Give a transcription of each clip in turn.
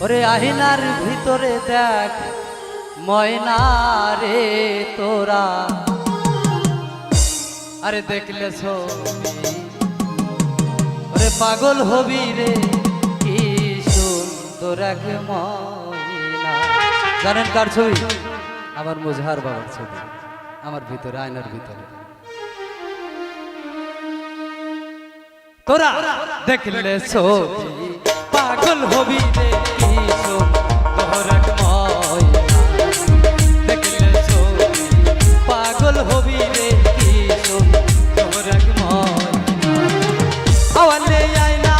ওরে আহিনার ভিতরে দেখ ময়না রে তোরা, আরে দেখলে ছবি ওরে পাগল হবি রে, কি সুন্দর এক ময়না। জানেন কার ছবি? আমার মুজহার বাবার ছবি, আমার ভিতরে আয়নার ভিতরে। তোরা দেখলে ছবি পাগল হবি রে, কি সুন্দর এক ময়না। দেখলে ছবি পাগল হবি রে, কি সুন্দর এক ময়না। আওয়ালে আয়না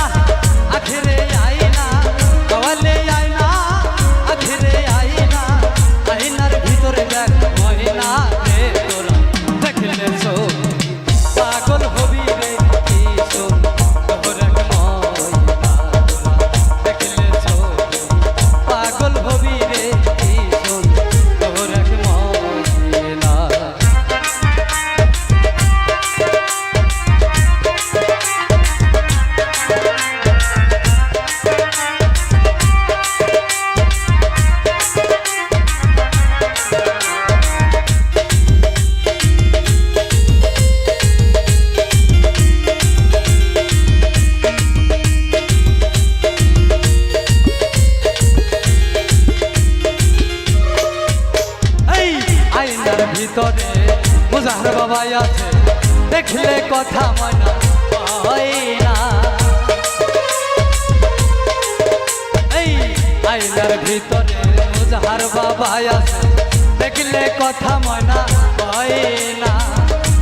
আখেরে আয়না, আওয়ালে আয়না আখেরে আয়না, আয়নার ভিতরে দেখ ময়না রে তোরা। দেখলে ছবি পাগল হবি রে, কি সুন্দর এক ময়না। দেখলে ছবি পাগল হবি রে, কি সুন্দর এক ময়না। আয়নার ভিতরে মুজাহার বাবা আছে, দেখলে কথা ময়না হয় না। এই আয়নার ভিতরে মুজাহার বাবা আছে, দেখলে কথা ময়না হয় না।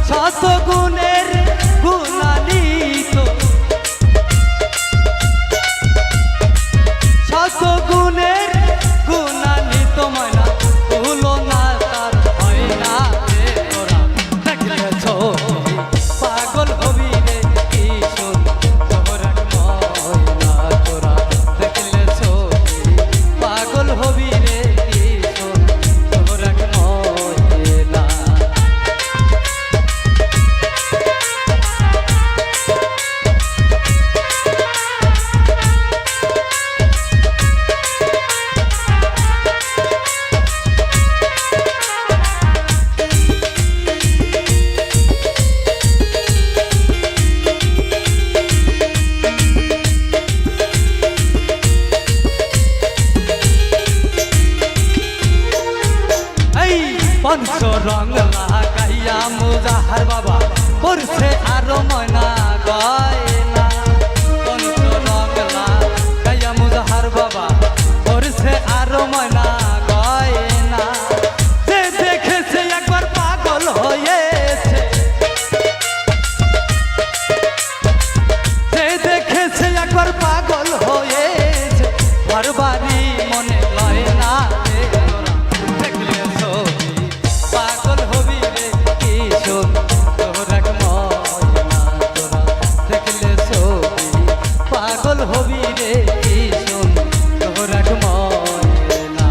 শত গুণের গুণান্বিত, শত গুণের গুণান্বিত ময়না তুলনা তার হয় না রে তোরা। দেখলে ছবি পাগল হবি রে, কি সুন্দর এক ময়না তোরা। দেখলে ছবি পাগল হবি রে, কি সুন্দর এক ময়না। পঞ্চ রং লাগাইয়া মুজাহার বাবা পড়ছে আরো ময়না গয়না। পঞ্চ রং লাগাইয়া মুজাহার বাবা পড়ছে আরো ময়না গয়না। যে দেখেছে একবার পাগল হয়েছে, যে দেখেছে একবার পাগল হয়েছে, ঘর বাড়ি মনে লয় না রে তোরা। দেখলে ছবি পাগল হবি রে, কি সুন্দর এক ময়না তোরা। দেখলে ছবি পাগল হবি রে, কি সুন্দর এক ময়না।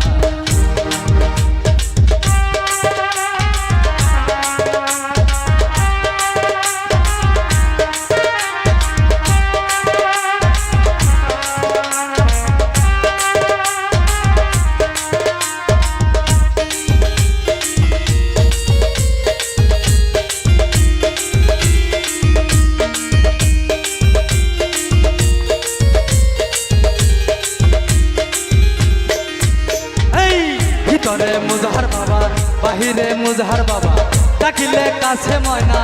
ভিতরে মুজাহার বাবা বাহিরে মুজাহার বাবা, ডাকিলে কাছে ময়না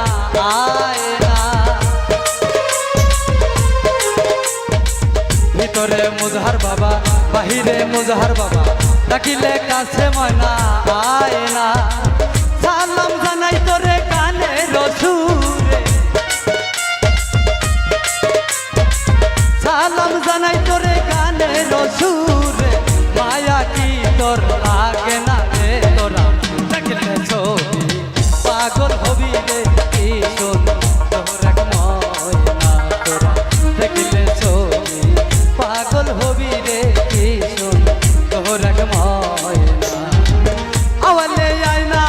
আয় না। ভিতরে মুজাহার বাবা বাহিরে মুজাহার বাবা, ডাকিলে কাছে ময়না আয় না। সালাম জানাই তোরে কানে রসুরে, সালাম জানাই তোরে কানে রসুরে, মায়া কি তোর লাগে না রে তোরা। দেখলে ছবি পাগল হবি রে, কি সুন্দর এক ময়না তোরা। দেখলে ছবি পাগল হবি রে, কি সুন্দর এক ময়না। আওয়ালে আয়না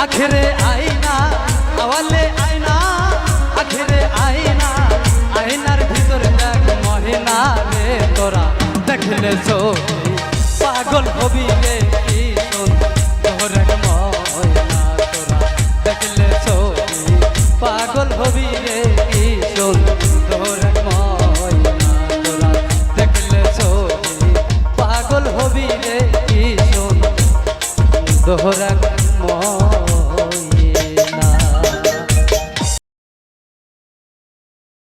আখেরে আয়না, আওয়ালে আয়না আখেরে আয়না, আয়নার ভিতরে দেখ ময়না রে তোরা। দেখলে দেখলে ছবি পাগল হবি রে কি সুন্দর এক ময়না তোরা দেখলে ছবি পাগল হবি রে কি সুন্দর এক ময়না তোরা দেখলে ছবি পাগল হবি রে কি সুন্দর এক ময়না